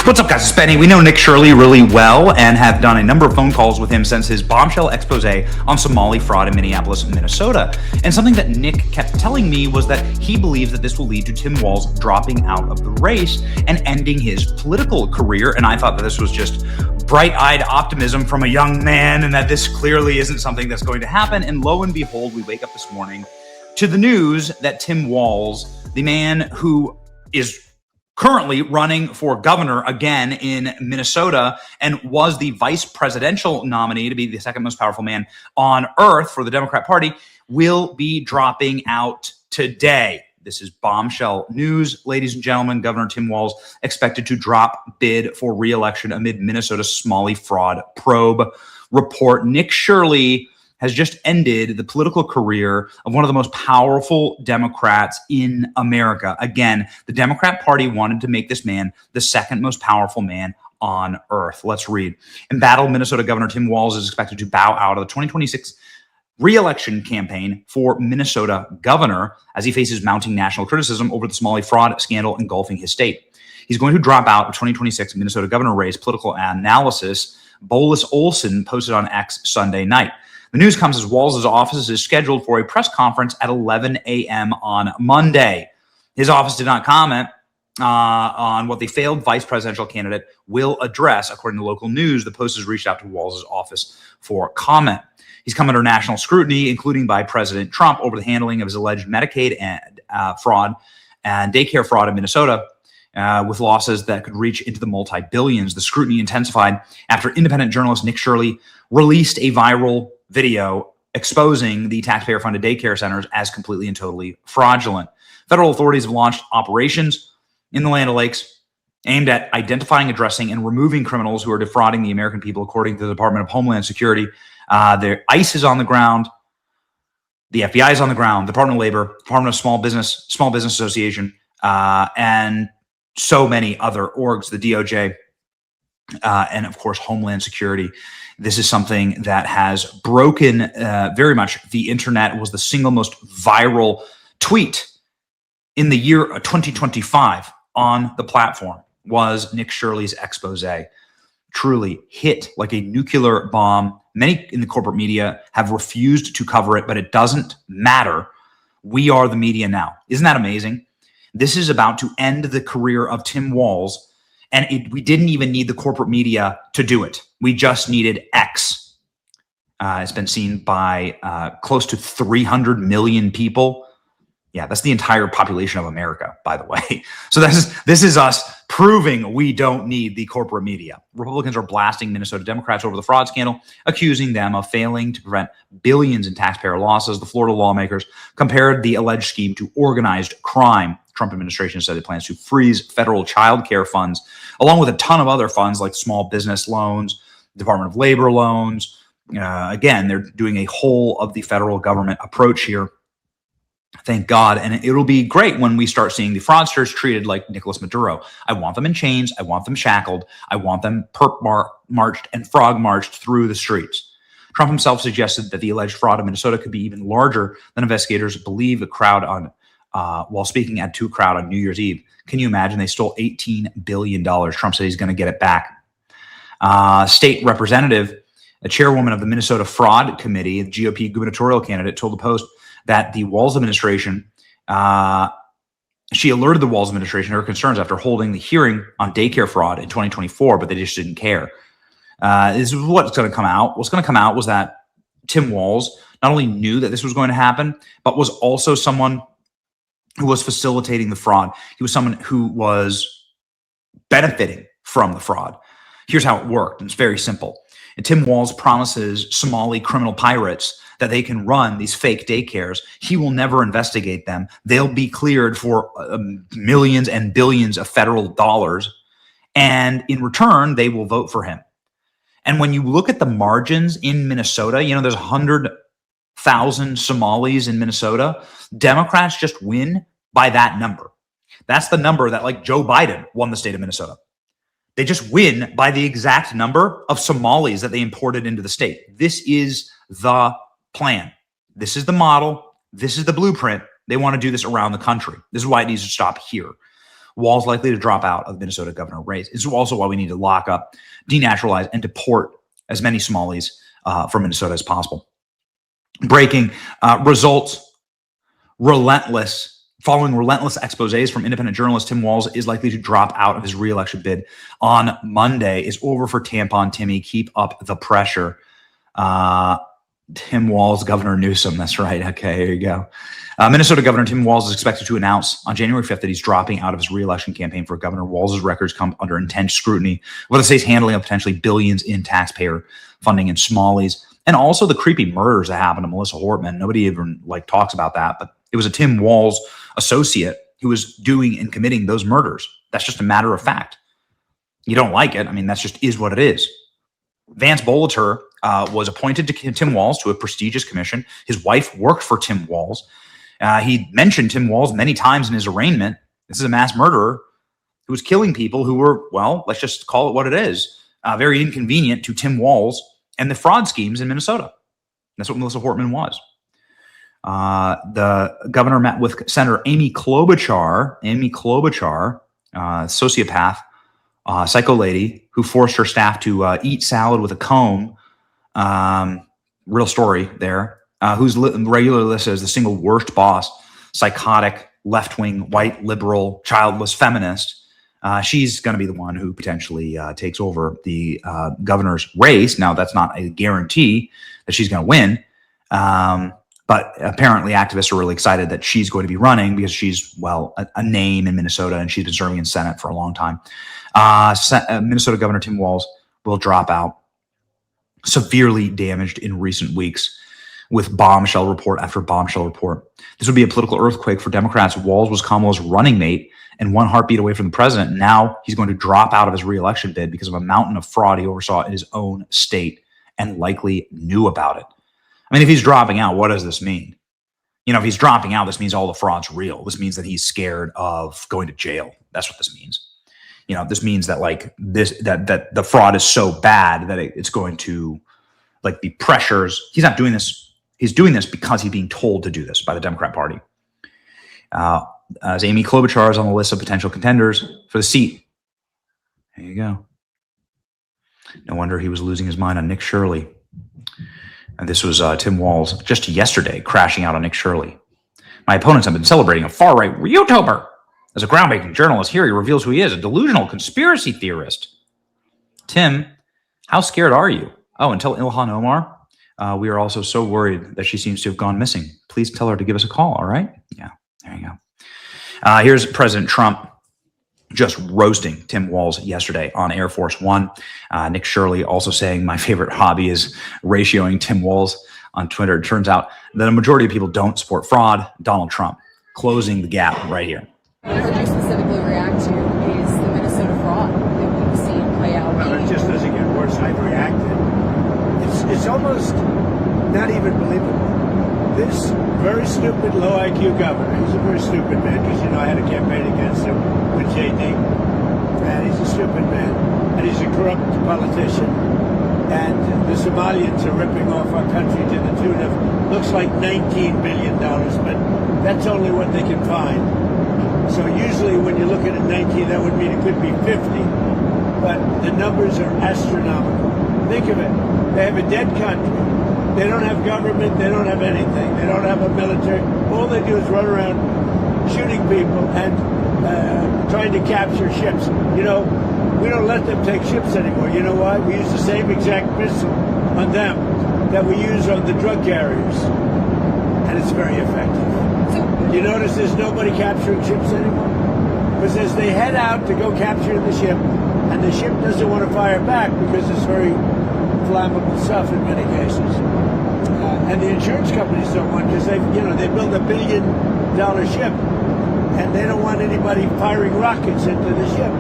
What's up, guys? It's Benny. We know Nick Shirley really well and have done a number of phone calls with him since his bombshell expose on Somali fraud in Minneapolis, Minnesota. And something that Nick kept telling me was that he believes that this will lead to Tim Walz dropping out of the race and ending his political career. And I thought that this was just bright-eyed optimism from a young man and that this clearly isn't something that's going to happen. And lo and behold, we wake up this morning to the news that Tim Walz, the man who is currently running for governor again in Minnesota and was the vice presidential nominee to be the second most powerful man on earth for the Democrat Party, will be dropping out today. This is bombshell news, ladies and gentlemen. Governor Tim Walz expected to drop bid for re-election amid Minnesota's Somali fraud probe report. Nick Shirley has just ended the political career of one of the most powerful Democrats in America. Again, the Democrat Party wanted to make this man the second most powerful man on earth. Let's read. Embattled Minnesota Governor Tim Walz is expected to bow out of the 2026 re-election campaign for Minnesota governor as he faces mounting national criticism over the Somali fraud scandal engulfing his state. He's going to drop out of 2026 Minnesota governor race. Political analysis Bolis Olson posted on X Sunday night. The news comes as Walz's office is scheduled for a press conference at 11 a.m. on Monday. His office did not comment on what the failed vice presidential candidate will address. According to local news, the Post has reached out to Walz's office for comment. He's come under national scrutiny, including by President Trump, over the handling of his alleged Medicaid and fraud and daycare fraud in Minnesota, with losses that could reach into the multi-billions. The scrutiny intensified after independent journalist Nick Shirley released a viral video exposing the taxpayer-funded daycare centers as completely and totally fraudulent. Federal authorities have launched operations in the Land O'Lakes aimed at identifying, addressing, and removing criminals who are defrauding the American people, according to the Department of Homeland Security. Their ICE is on the ground. The FBI is on the ground. The Department of Labor, Department of Small Business Association, and so many other orgs, the DOJ, and of course, Homeland Security. This is something that has broken very much the internet. It was the single most viral tweet in the year 2025 on the platform was Nick Shirley's expose. Truly hit like a nuclear bomb. Many in the corporate media have refused to cover it, but it doesn't matter. We are the media now. Isn't that amazing? This is about to end the career of Tim Walz. And we didn't even need the corporate media to do it. We just needed X. It's been seen by close to 300 million people. Yeah, that's the entire population of America, by the way. So this is us proving we don't need the corporate media. Republicans are blasting Minnesota Democrats over the fraud scandal, accusing them of failing to prevent billions in taxpayer losses. The Florida lawmakers compared the alleged scheme to organized crime. Trump administration said it plans to freeze federal child care funds, along with a ton of other funds like small business loans, Department of Labor loans. Again, they're doing a whole of the federal government approach here. Thank God. And it'll be great when we start seeing the fraudsters treated like Nicolas Maduro. I want them in chains. I want them shackled. I want them marched and frog marched through the streets. Trump himself suggested that the alleged fraud in Minnesota could be even larger than investigators believe. A crowd on while speaking to a crowd on New Year's Eve. Can you imagine? They stole $18 billion. Trump said he's going to get it back. State representative, a chairwoman of the Minnesota Fraud Committee, the GOP gubernatorial candidate, told the Post that the Walz administration, she alerted the Walz administration to her concerns after holding the hearing on daycare fraud in 2024, but they just didn't care. This is what's going to come out. What's going to come out was that Tim Walz not only knew that this was going to happen, but was also someone who was facilitating the fraud. He was someone who was benefiting from the fraud. Here's how it worked. And it's very simple. And Tim Walz promises Somali criminal pirates that they can run these fake daycares. He will never investigate them. They'll be cleared for millions and billions of federal dollars. And in return, they will vote for him. And when you look at the margins in Minnesota, you know, there's 100,000 Somalis in Minnesota. Democrats just win by that number. That's the number that, like, Joe Biden won the state of Minnesota. They just win by the exact number of Somalis that they imported into the state. This is the plan. This is the model. This is the blueprint. They want to do this around the country. This is why it needs to stop here. Walz likely to drop out of the Minnesota governor race. It's also why we need to lock up, denaturalize, and deport as many Somalis from Minnesota as possible. Breaking results, following relentless exposés from independent journalist Tim Walz is likely to drop out of his re-election bid on Monday. Is over for Tampon Timmy. Keep up the pressure. Tim Walz, Governor Newsom. That's right. Okay, here you go. Minnesota Governor Tim Walz is expected to announce on January 5th that he's dropping out of his re-election campaign for governor. Walz's records come under intense scrutiny, with the state's handling of potentially billions in taxpayer funding in Somalis, and also the creepy murders that happened to Melissa Hortman. Nobody even talks about that, but it was a Tim Walz associate who was doing and committing those murders. That's just a matter of fact. You don't like it. I mean, that's just is what it is. Vance Bolater was appointed to Tim Walz to a prestigious commission. His wife worked for Tim Walz. He mentioned Tim Walz many times in his arraignment. This is a mass murderer who was killing people who were, well, let's just call it what it is, very inconvenient to Tim Walz and the fraud schemes in Minnesota. That's what Melissa Hortman was. The governor met with Senator Amy Klobuchar, sociopath, psycho lady who forced her staff to eat salad with a comb. Real story there. Who's regularly listed as the single worst boss, psychotic, left-wing, white, liberal, childless feminist. She's going to be the one who potentially takes over the governor's race. Now, that's not a guarantee that she's going to win. But apparently activists are really excited that she's going to be running because she's, well, a name in Minnesota, and she's been serving in Senate for a long time. Minnesota Governor Tim Walz will drop out, severely damaged in recent weeks with bombshell report after bombshell report. This would be a political earthquake for Democrats. Walz was Kamala's running mate and one heartbeat away from the president. Now he's going to drop out of his re-election bid because of a mountain of fraud he oversaw in his own state and likely knew about it. I mean, if he's dropping out, what does this mean? You know, if he's dropping out, this means all the fraud's real. This means that he's scared of going to jail. That's what this means. You know, this means that that the fraud is so bad that it's going to be pressures. He's not doing this. He's doing this because he's being told to do this by the Democrat Party. As Amy Klobuchar is on the list of potential contenders for the seat. There you go. No wonder he was losing his mind on Nick Shirley. And this was Tim Walz just yesterday crashing out on Nick Shirley. My opponents have been celebrating a far-right YouTuber. As a groundbreaking journalist here, he reveals who he is, a delusional conspiracy theorist. Tim, how scared are you? Oh, and tell Ilhan Omar we are also so worried that she seems to have gone missing. Please tell her to give us a call, all right? Yeah, there you go. Here's President Trump just roasting Tim Walz yesterday on Air Force One. Nick Shirley also saying my favorite hobby is ratioing Tim Walz on Twitter. It turns out that a majority of people don't support fraud. Donald Trump closing the gap right here. What would you specifically react to is the Minnesota fraud that we've seen play out. Well, it just doesn't get worse. I've reacted. It's almost not even believable. This very stupid, low IQ governor, he's a very stupid man, because, you know, I had a campaign against him with JD, and he's a stupid man, and he's a corrupt politician, and the Somalians are ripping off our country to the tune of, looks like $19 billion, but that's only what they can find. So usually when you're looking at 19, that would mean it could be 50, but the numbers are astronomical. Think of it. They have a dead country. They don't have government. They don't have anything. They don't have a military. All they do is run around shooting people and trying to capture ships. You know, we don't let them take ships anymore. You know why? We use the same exact missile on them that we use on the drug carriers. And it's very effective. You notice there's nobody capturing ships anymore? Because as they head out to go capture the ship, and the ship doesn't want to fire back because it's very flammable stuff in many cases. And the insurance companies don't want, because they build $1 billion ship, and they don't want anybody firing rockets into the ship.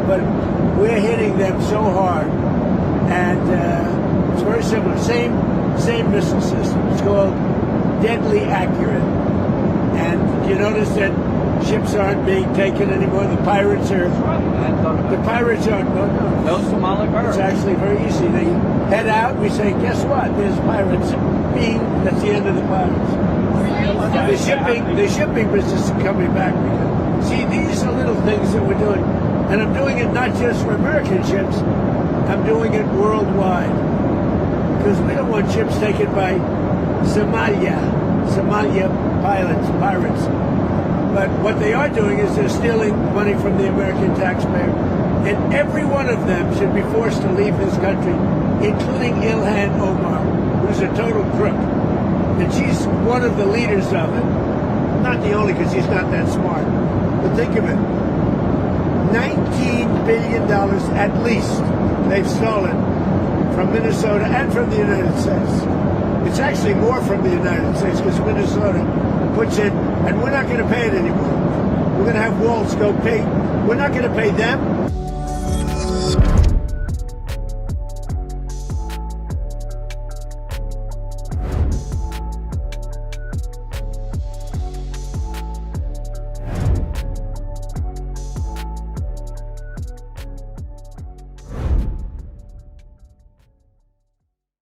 But we're hitting them so hard, and it's very similar. Same missile system. It's called deadly accurate. And you notice that ships aren't being taken anymore. The pirates aren't. No Somali pirates. It's actually very easy. They head out. We say, guess what? There's pirates. Bing. That's the end of the pirates. The shipping business is coming back because See, these are little things that we're doing. And I'm doing it not just for American ships, I'm doing it worldwide. Because we don't want ships taken by Somalia pirates. But what they are doing is they're stealing money from the American taxpayer. And every one of them should be forced to leave this country, including Ilhan Omar, who's a total crook. And she's one of the leaders of it. Not the only, because she's not that smart. But think of it. $19 billion at least they've stolen from Minnesota and from the United States. It's actually more from the United States because Minnesota puts in, and we're not going to pay it anymore. We're going to have Walz go pay. We're not going to pay them.